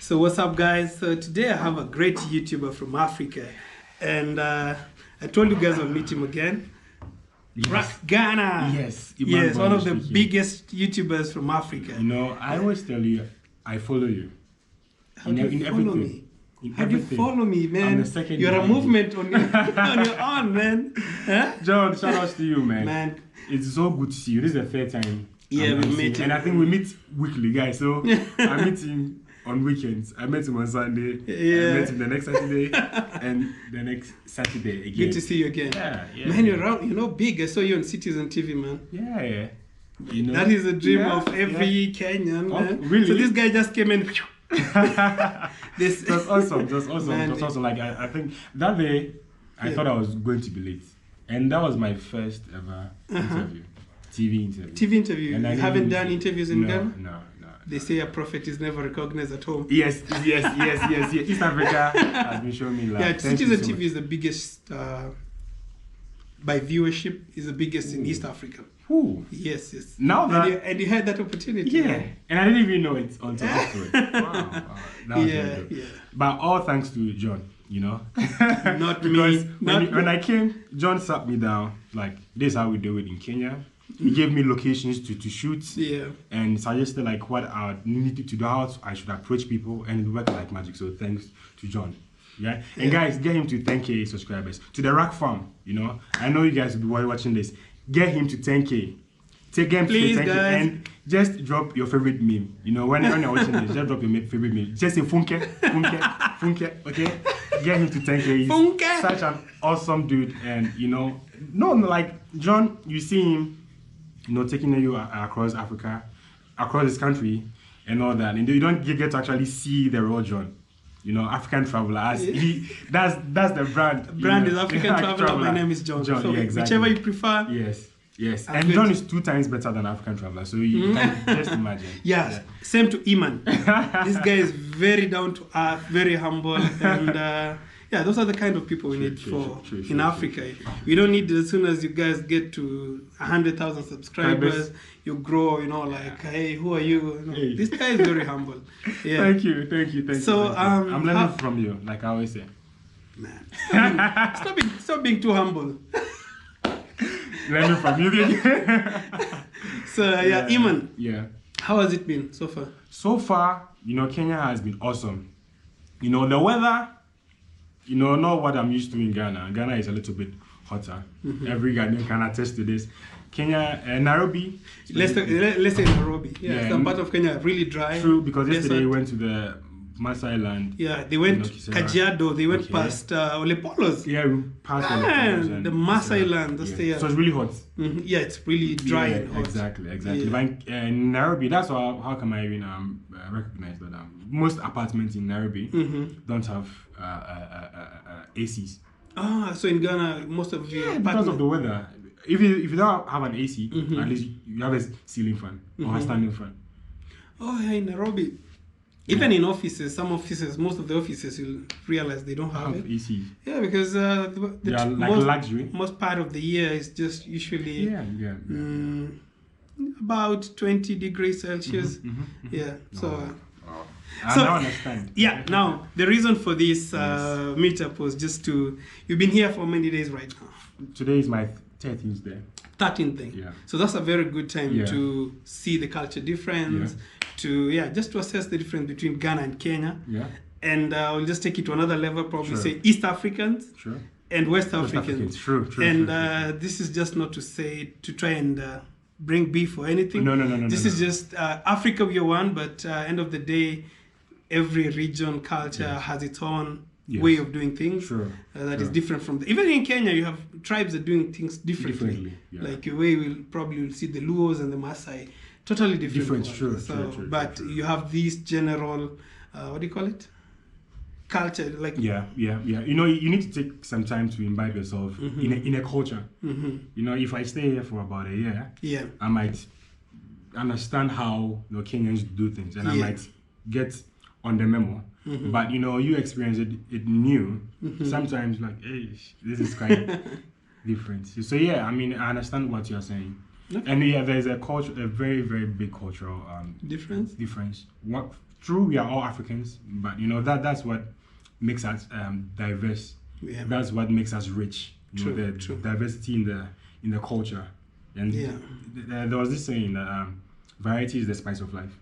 So what's up, guys? So today I have a great YouTuber from Africa, and I told you guys I'll meet him again. Yes. Rakghana. Yes. Iman, yes, one of the biggest YouTubers from Africa. You know, I always tell you, I follow you. How do you follow me? How do you everything. follow me, man? You're a movement on your own, man. Huh? John, shout out to you, man. It's so good to see you. This is the third time. Yeah, we met. And I think we meet weekly, guys. So I meet him on weekends. I met him on Sunday. Yeah. I met him the next Saturday and the next Saturday again. Good to see you again. Yeah. Man, you're big. I saw you on Citizen TV, man. Yeah. You know, that is a dream of every Kenyan, man. Really? So this guy just came in. This was awesome. Just awesome. Man, just awesome. Like I think that day I thought I was going to be late, and that was my first ever interview, TV interview. TV interview. And you haven't done interviews in Ghana? No. They say a prophet is never recognized at home. Yes. East Africa has been showing me love. Yeah, Citizen TV is the biggest by viewership. Is the biggest in East Africa. Ooh. Yes. Now that and you had that opportunity. Yeah, and I didn't even know it until afterwards. Wow. That was very good. But all thanks to John, you know. Not because me. When I came, John sat me down like, this is how we do it in Kenya. He gave me locations to shoot. Yeah. And suggested like what I needed to do, how I should approach people, and it worked like magic. So thanks to John. Yeah. And guys, get him to 10K subscribers. To the Rack Farm, you know. I know you guys will be watching this. Get him to 10K. Take him to 10K guys. And just drop your favorite meme. You know, when you're watching this, just drop your favorite meme. Just say funke, okay? Get him to 10K. He's funke. Such an awesome dude. And you know, like John, you see him, you know, taking you across Africa, across this country and all that. And you don't get to actually see the real John. You know, African Traveler. That's the brand. Brand is African Traveler. My name is John. So yeah, exactly. Whichever you prefer. Yes. And John is 2 times better than African Traveler. So you can just imagine. Yeah. Same to Iman. This guy is very down to earth, very humble, and those are the kind of people we need in Africa. We don't need, as soon as you guys get to 100,000 subscribers, you grow, you know, like, hey, who are you? Hey. This guy is very humble. Yeah. Thank you. So, I'm learning from you, like I always say. Man, stop being too humble. Learning from you. So, Iman. Yeah. How has it been so far? So far, you know, Kenya has been awesome. You know, the weather, you know, not what I'm used to in Ghana. Ghana is a little bit hotter. Every Ghanaian can attest to this. Kenya, Nairobi. Let's say Nairobi. Yeah, some part of Kenya really dry. True, because yesterday we went to the Masai land. Yeah, they went Kajiado. They went past Olepolos. Yeah, we passed Olepolos. The Masai land. So it's really hot. Yeah, it's really dry and hot. Exactly. Yeah. But in Nairobi, that's how come I even recognize that most apartments in Nairobi don't have ACs. So in Ghana, most of the because of the weather. If you don't have an AC, at least you have a ceiling fan or a standing fan. Oh yeah, in Nairobi. Even in offices, most of the offices, you'll realize they don't have it. AC. Yeah, because they are like luxury. Most part of the year is just usually about 20 degrees Celsius. Yeah, so... I now understand. Yeah, now, the reason for this meetup was just you've been here for many days right now. Today is my 13th day. 13th day. Yeah. So that's a very good time to see the culture difference, just to assess the difference between Ghana and Kenya. Yeah. And we'll just take it to another level, probably say East Africans and West Africans. True. This is just not to try and bring beef or anything. No. This is just Africa, we are one, but end of the day, every region, culture has its own way of doing things that is different from even in Kenya. You have tribes that are doing things differently. Like the way we'll probably see the Luos and the Maasai, totally different. True. But you have these general what do you call it, culture, like you know, you need to take some time to imbibe yourself in a culture. You know, if I stay here for about a year, I might understand how Kenyans do things, and I might get on the memo. But you know, you experience it new. Sometimes like, hey, this is quite different. So I mean, I understand what you're saying. And there's a very, very big cultural difference. true, we are all Africans, but that's what makes us diverse. Yeah. That's what makes us rich. True, the diversity in the culture. And there was this saying that variety is the spice of life.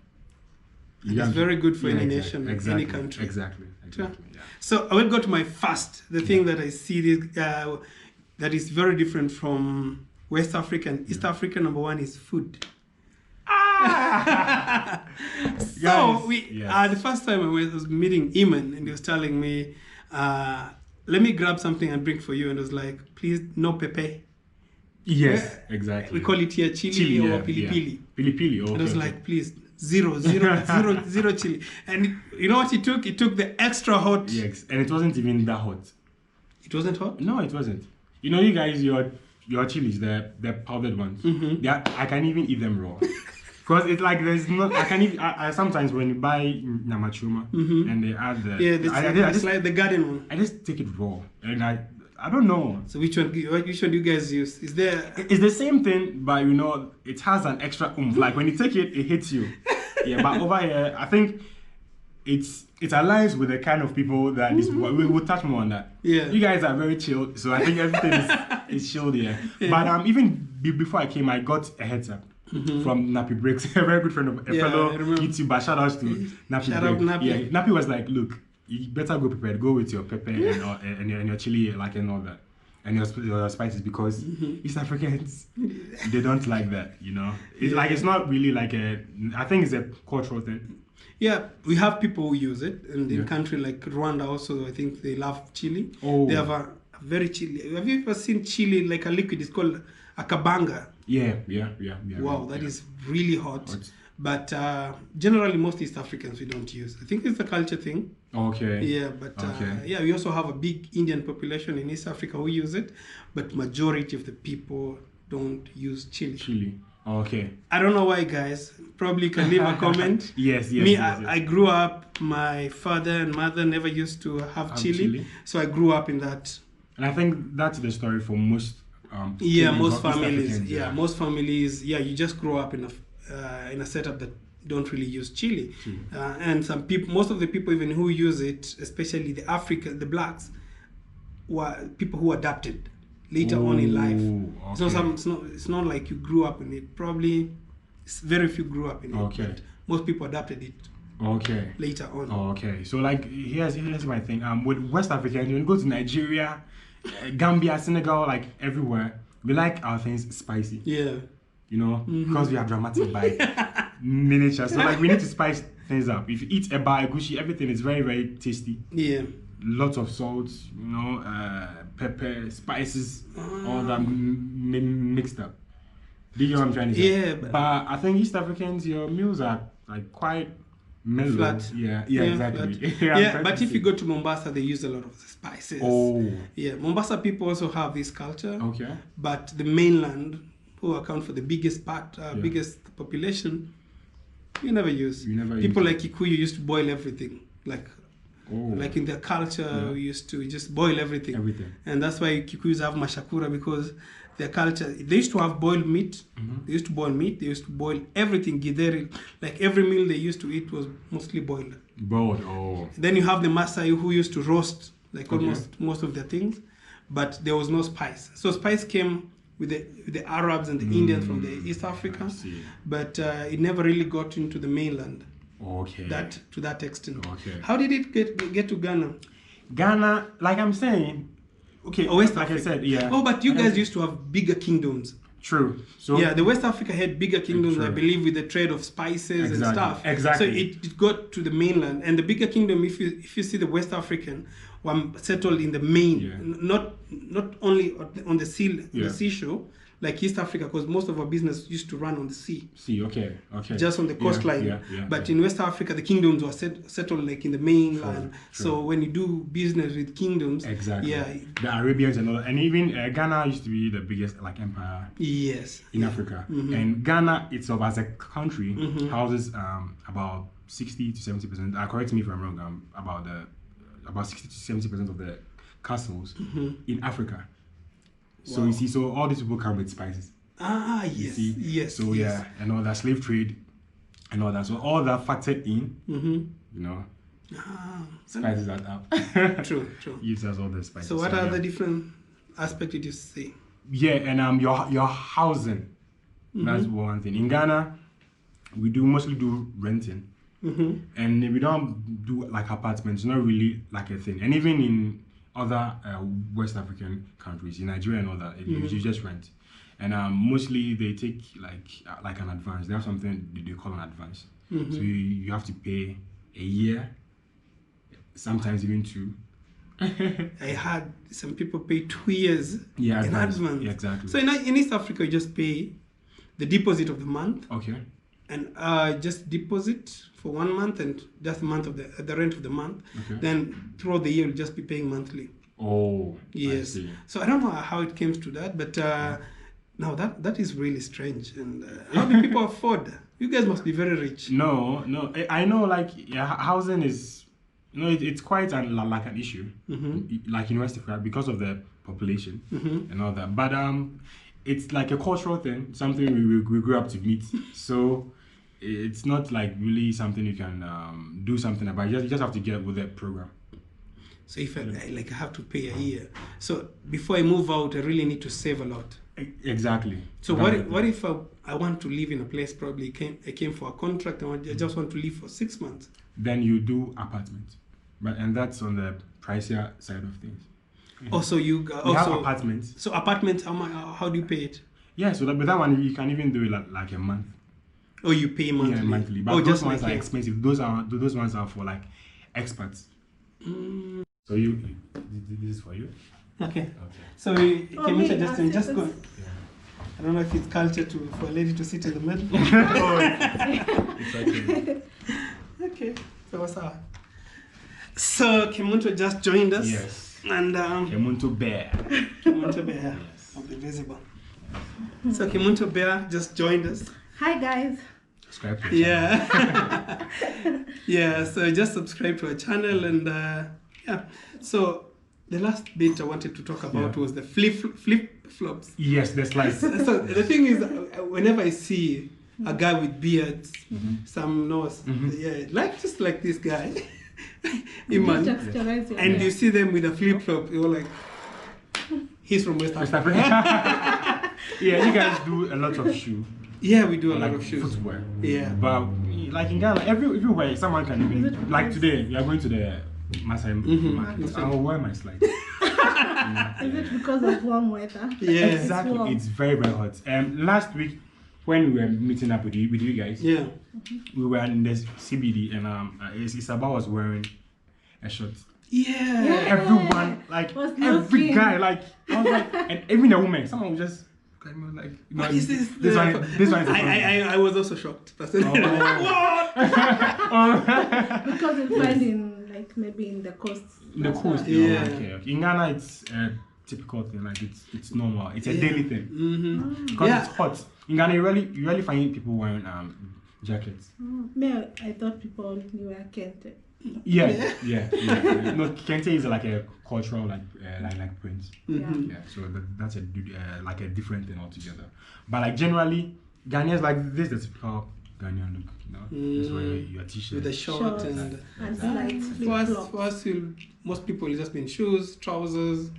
It's very good for any nation, any country. Exactly. Yeah. So I will go to my first. The thing that I see that is very different from West Africa and East Africa. Number one is food. So the first time I was meeting Iman, and he was telling me, let me grab something and bring for you, and I was like, please, no pepe. Yes, exactly. We call it here chili or pili-pili. Pili-pili, okay. And I was like, please, zero chili. And you know what he took? He took the extra hot. Yes, and it wasn't even that hot. It wasn't hot? No, it wasn't. You guys, your chilies, the powdered ones, I can even eat them raw. Because it's like there's no, I can even, I sometimes when you buy nyamachuma and they add the... Yeah, it's like the garden one. I just take it raw. And I don't know. So which one do you guys use? Is there... It's the same thing, but it has an extra oomph. Like when you take it, it hits you. Yeah, but over here, I think it aligns with the kind of people that we'll touch more on that. Yeah. You guys are very chilled, so I think everything is chilled here. Yeah. But even before I came, I got a heads up. From Nappy Breaks, a very good friend of a fellow YouTuber. Shout out to Nappy Breaks. Nappy. Yeah, Nappy was like, look, you better go prepared. Go with your pepper and your chili, and all that, and your spices, because East Africans, they don't like that. It's like, it's not really like I think it's a cultural thing. Yeah, we have people who use it, and in country like Rwanda also, I think they love chili. Oh. They have a very chili. Have you ever seen chili like a liquid? It's called a kabanga. Yeah. Wow, that is really hot. But generally, most East Africans we don't use. I think it's a culture thing. Okay. Yeah, but we also have a big Indian population in East Africa who use it, but majority of the people don't use chili. Okay. I don't know why, guys. Probably can leave a comment. Yes. I grew up. My father and mother never used to have chili, so I grew up in that. And I think that's the story for most. Most families. Most families. You just grow up in a setup that don't really use chili, and some people, most of the people even who use it, especially the blacks, were people who adapted later on in life. Okay. It's not like you grew up in it. Probably, very few grew up in it. Okay. But most people adapted it. Okay. Later on. Okay. So like here's my thing. With West Africans, when you go to Nigeria, Gambia, Senegal, like everywhere, we like our things spicy. Yeah. Because we are dramatic by miniature. So like we need to spice things up. If you eat eba, egusi, everything is very, very tasty. Yeah. Lots of salt, pepper, spices, all that mixed up. Do you know what I'm trying to say? Yeah. But I think East Africans, your meals are like quite mellow. Flat. Yeah, exactly. But if you go to Mombasa, they use a lot of the spices. Oh. Yeah, Mombasa people also have this culture. Okay. But the mainland, who account for the biggest biggest population, you never use. People like Kikuyu used to boil everything. Like in their culture, we used to just boil everything. And that's why Kikuyus have mashakura, because their culture, they used to have boiled meat. They used to boil meat. They used to boil everything. Githeri, like every meal they used to eat was mostly boiled. Then you have the Maasai who used to roast like almost most of their things, but there was no spice. So spice came with the Arabs and the Indians from the East Africa, but it never really got into the mainland. Okay. To that extent. Okay. How did it get to Ghana? Ghana, like I'm saying, okay, West like Africa. I said, yeah. Oh, but you guys used to have bigger kingdoms. True. So the West Africa had bigger kingdoms, I believe, with the trade of spices and stuff. Exactly. So it got to the mainland, and the bigger kingdom, if you see the West African, were settled in the main, not only on the sea, the seashore, like East Africa, because most of our business used to run on the sea. Okay. Just on the coastline. But in West Africa, the kingdoms were settled like in the mainland. True. So when you do business with kingdoms, the Arabians and all that, and even Ghana used to be the biggest like empire. In Africa, and Ghana itself as a country houses about 60 to 70%. Correct me if I'm wrong. About 60 to 70% of the castles in Africa. So you see, so all these people come with spices. Yes. So and all that slave trade and all that. So all that factored in, you know, spices that up. True. Gives us all the spices. So what are the different aspects did you say? Yeah, and your housing. That's one thing. In Ghana, we mostly do renting. And we don't do like apartments. It's not really like a thing. And even in other West African countries, in Nigeria and all that, you just rent. And mostly they take like an advance. They have something they call an advance. So you have to pay a year, sometimes even 2. I had some people pay 2 years in advance. Yeah, exactly. So in East Africa, you just pay the deposit of the month. Okay. And just deposit for 1 month and just the month of the rent of the month. Okay. Then throughout the year, you'll just be paying monthly. Oh, yes. I see. So I don't know how it came to that, but now that is really strange. And how do people afford? You guys must be very rich. No, I know. Like housing is, it's quite like an issue, like in West Africa because of the population and all that. But it's like a cultural thing, something we grew up to meet. So it's not like really something you can do something about. You just have to get with the program. So if I have to pay a year, so before I move out, I really need to save a lot. Exactly. So what if I want to live in a place? Probably I came for a contract and I just want to live for 6 months. Then you do apartment, and that's on the pricier side of things. Also, you have apartments. So apartments, how do you pay it? Yeah, so with that one you can even do it like a month. Oh, you pay monthly. Yeah, monthly. But those ones are expensive. Those ones are for like experts. So this is for you. Okay. So Kemunto, just go. Yeah. I don't know if it's culture for a lady to sit in the middle. It's okay. Okay. So what's up? So Kemunto just joined us. Yes. And Kemunto Bear. Kemunto Bear. Yes. I'll be visible. So Kemunto Bear just joined us. Hi guys. Subscribe to the channel. Yeah. So just subscribe to our channel and yeah. So the last bit I wanted to talk about was the flip flops. Yes, that's like. So the thing is, whenever I see a guy with beards, some nose, just like this guy, Iman, and you see them with a flip flop, you're like, he's from West Africa. Yeah, you guys do a lot of shoe. Yeah, we do a lot of shoes. Footwear. Yeah. But like in Ghana, everywhere someone can even, like today, we are going to the Masai market. I'll wear my slides. Is it because of warm weather? Yeah, exactly. It's very, very hot. Last week, when we were meeting up with you guys, we were in the CBD and Isabel was wearing a shirt. Yeah. Everyone, like every guy, like I was like, and even a woman, someone was just like, what is this? This one is I was also shocked. Personally. What? Because it's finding like maybe in the coast. In the coast, yeah. Okay. In Ghana, it's a typical thing. Like it's normal. It's a daily thing. Because it's hot. In Ghana, you really find people wearing jackets. I thought people knew Kente. Yeah. No, Kente is like a cultural like print. Yeah, so that's a different thing altogether. But like generally, Ghanaians like this the typical Ghanaian look. That's where your t-shirt with a short and slight for us, most people just been shoes, trousers,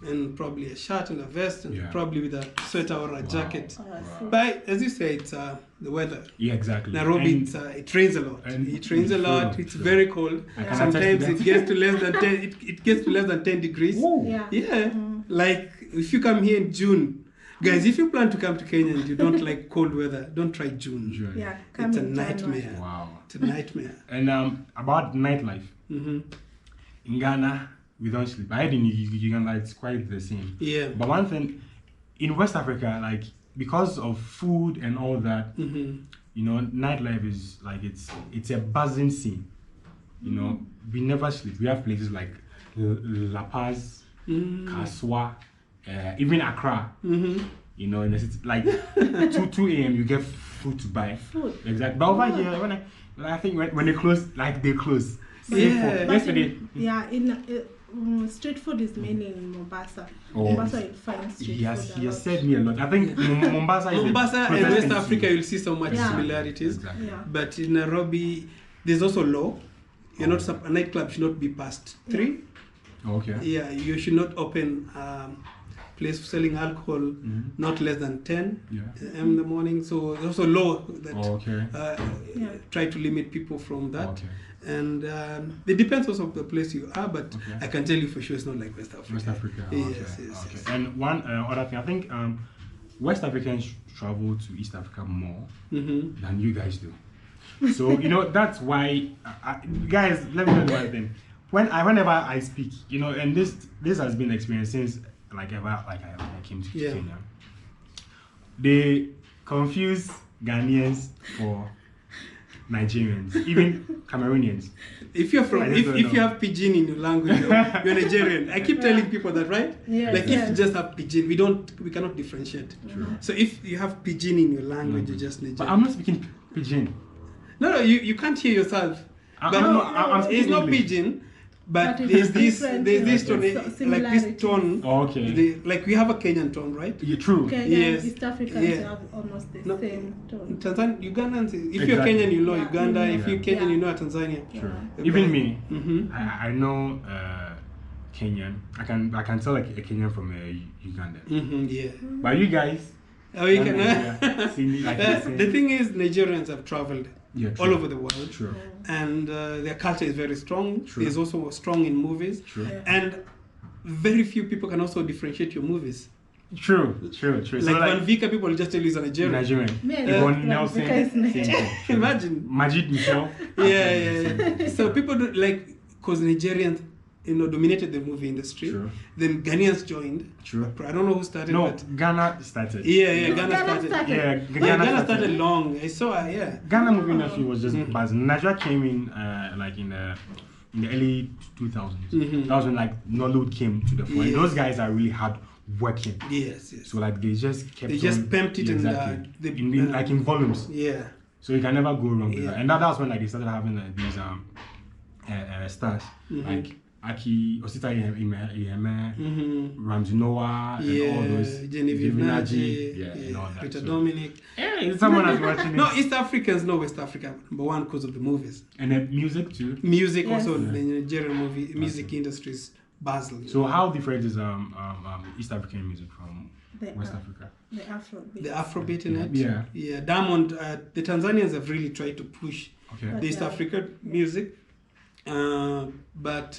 and probably a shirt and a vest, and probably with a sweater or a jacket. But as you say, it's the weather. Yeah, exactly. Nairobi, it rains a lot. It rains a lot. It's very cold. Sometimes it gets to less than 10. It gets to less than 10 degrees. Yeah. Like if you come here in June. Guys, if you plan to come to Kenya and you don't like cold weather, don't try June. Yeah, it's a nightmare. Wow. It's a nightmare. And about nightlife. In Ghana, we don't sleep. I heard in Uganda it's quite the same. Yeah. But one thing, in West Africa, like because of food and all that, nightlife is like it's a buzzing scene. We never sleep. We have places like La Paz, Kaswa, even Accra. In the city, like 2 a.m. you get food to buy. Exactly. But over here, I think when they close, like they close. Yeah. Yesterday. In Street food is mainly in Mombasa. Mombasa, you'll find street food. He has said me a lot. I think Mombasa and West Africa, you'll see so much similarities. Exactly. But in Nairobi, there's also law. You're not a nightclub should not be past 3. Okay. Yeah, you should not open place selling alcohol not less than 10 in the morning. So there's also law that try to limit people from that. Okay. And it depends also on the place you are, but I can tell you for sure it's not like West Africa. West Africa. Yes. And one other thing, I think West Africans travel to East Africa more than you guys do. So that's why, guys. Let me tell you one thing. Whenever I speak, and this has been experienced since I came to Kenya. They confuse Ghanaians for Nigerians, even Cameroonians. If you're from, if you have pidgin in your language, you're Nigerian. I keep telling people that, right? If you just have pidgin, we cannot differentiate. True. So if you have pidgin in your language, you're just Nigerian. But I'm not speaking pidgin. No, you can't hear yourself. It's not pidgin. But there's this tone, like this tone. Oh, okay. Like we have a Kenyan tone, right? You're true. Kenyan, East Africans have almost the same tone. Tanzania, Ugandans. If you're Kenyan, you know Uganda. If you're Kenyan, you know Tanzania. True. Even me, I know Kenyan. I can tell like a Kenyan from a Ugandan. But you guys. Oh, you can. The thing is, Nigerians have traveled all over the world. True. And their culture is very strong. True. It's also strong in movies. True. And very few people can also differentiate your movies. True. Like Van Vika, people just tell you he's a Nigerian. Yvonne Nelson. Imagine. Majid Michel. Yeah. So people do because Nigerians, dominated the movie industry. True. Then Ghanaians joined. True. I don't know who started. No, but Ghana started. Ghana started. Yeah, Ghana started long. I saw. Ghana movie industry was just buzzing. Nigeria came in in the early 2000s. That was when Nollywood came to the fore. Yes. Those guys are really hard working. Yes. So they just kept. They just pumped it in volumes. Yeah. So you can never go wrong with that. And that's when they started having these stars like Aki, Osita Iheme, Ramsey Noah, and all those. Genevieve Naji, and all that. Peter Dominic. Someone has watching it. No, East Africans know West Africa, number one because of the movies. And then music too. Music also, the Nigerian music industry is buzzing. So how different is East African music from West Africa? The Afrobeat. The Afrobeat in it. Yeah. Diamond, the Tanzanians have really tried to push the East African music. But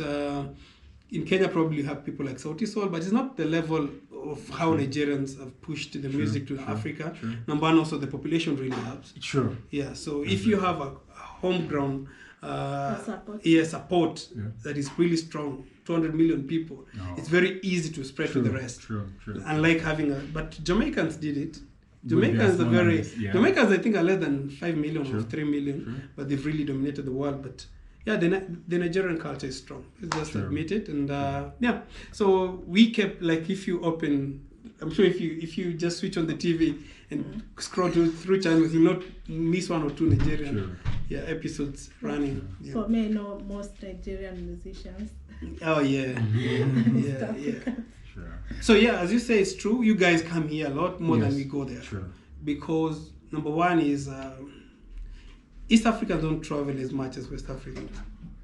in Kenya, probably you have people like Sauti Sol, but it's not the level of how Nigerians have pushed the music to Africa. True. Number one, also the population really helps. Sure. Yeah, so if you have a homegrown support that is really strong, 200 million people, it's very easy to spread to the rest. True. Unlike having but Jamaicans did it. Jamaicans Jamaicans I think are less than 5 million or 3 million, but they've really dominated the world. But the Nigerian culture is strong. Let's just admit it. And so we kept if you open, I'm sure if you just switch on the TV and scroll through channels, you'll not miss one or two Nigerian episodes running. Yeah. For me, I know most Nigerian musicians. Oh yeah. Sure. So as you say, it's true. You guys come here a lot more than we go there. Sure. Because number one is East Africans don't travel as much as West Africans.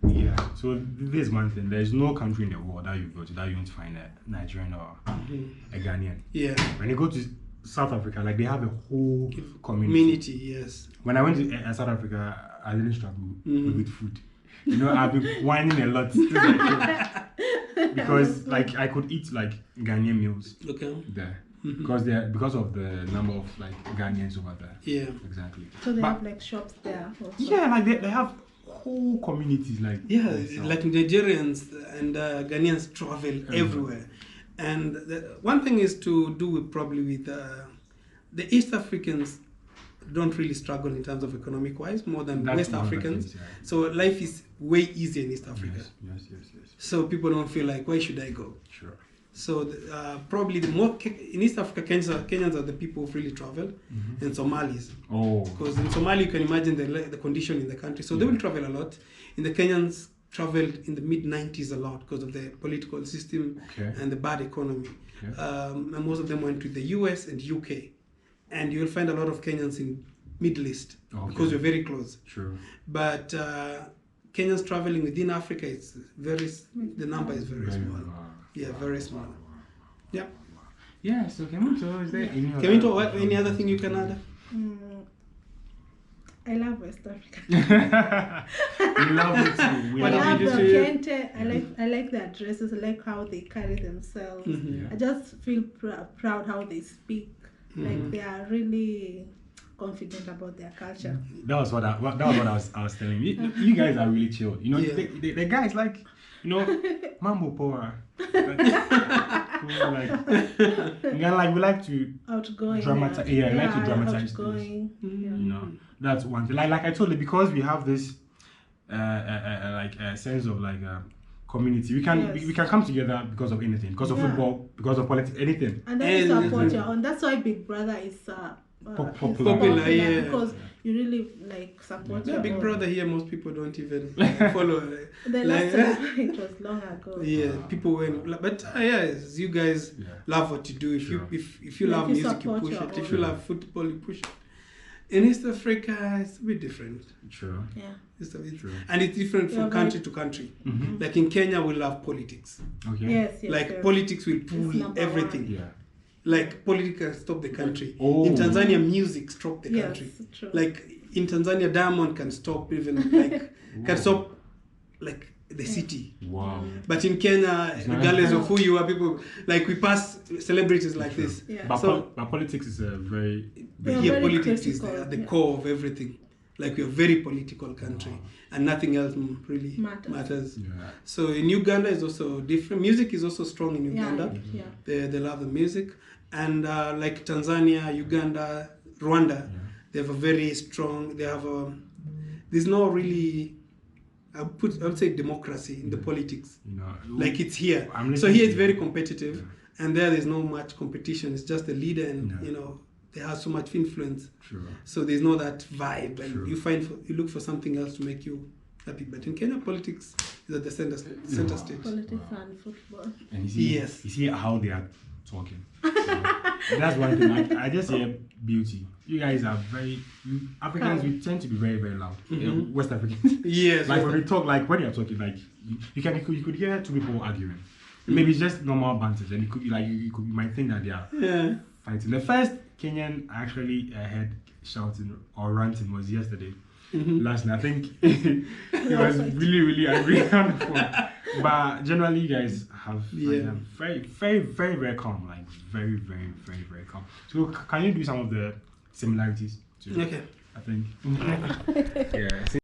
Yeah, so there's one thing. There's no country in the world that you go to that you won't find a Nigerian or a Ghanaian. Yeah. When you go to South Africa, they have a whole community. Yes. When I went to South Africa, I didn't struggle with food. I've been whining a lot. Because I could eat Ghanaian meals there. Because of the number of Ghanaians over there. Yeah, exactly. So they have shops there. Also. Yeah, they have whole communities Nigerians and Ghanaians travel everywhere. And one thing is to do with the East Africans don't really struggle in terms of economic wise more than West Africans. So life is way easier in East Africa. Yes. So people don't feel why should I go? Sure. So probably the more in East Africa, Kenyans are the people who really travel, and Somalis. Oh. Because in Somalia you can imagine the condition in the country, so they will travel a lot. In the Kenyans traveled in the mid-90s a lot because of the political system and the bad economy. And most of them went to the US and UK. And you'll find a lot of Kenyans in Middle East because we're very close. Sure. But Kenyans traveling within Africa, the number is very small. Yeah, very small. Yeah. Yeah, so Kemunto, is there any other thing you can add? I love West Africa. We love it too. I love the Kente. I like their dresses. I like how they carry themselves. I just feel proud how they speak. Like they are really confident about their culture. That was what I was telling you. You guys are really chill. You know, the guys like, you know, Mambo Power. Like we like to outgoing. Dramatize. Yeah, we like to dramatize things. You know, that's one thing. Like I told you, because we have this like a sense of like community. We can come together because of anything, because of football, because of politics, anything. And then you support your own. That's why Big Brother is popular, because you really like support your Big own. Brother here, most people don't even follow. The last time it was long ago. Yeah, people went, but you guys love what you do. If you love music, you push it. If you love football, you push it. In East Africa, it's a bit different. True. Yeah. It's a bit true. And it's different from country to country. Like in Kenya, we love politics. Okay. Yes, like politics will pull everything. Yeah. Like politics can stop the country. In Tanzania, music stop the country. True. Like in Tanzania, Diamond can stop even can stop like the city. Wow. But in Kenya, regardless of who you are, people like we pass celebrities like this. Yeah. But politics is a very politics is at the core of everything. Like we're a very political country, and nothing else really matters. Yeah. So in Uganda is also different. Music is also strong in Uganda. They love the music, and like Tanzania, Uganda, Rwanda, they have a very strong. They have there's no really. I would say democracy in the politics. Like it's here. So here it's very competitive, and there's no much competition. It's just the leader, and they have so much influence. Sure. So there's no that vibe, and you look for something else to make you happy. But in Kenya, politics is at the center stage. Politics and football. And you see how they are talking. That's one thing. I just hear beauty. You guys are Africans. We tend to be very, very loud. West Africans. Yes. Like when we talk, like when you're talking, like you could hear two people arguing. Maybe it's just normal banter, and you might think that they are fighting. The first Kenyan actually heard shouting or ranting was yesterday. Last night, I think he was really, really angry on the phone. But generally, you guys have very, very, very, very calm. Like very, very, very, very calm. So can you do some of the similarities? Okay. I think. Yeah.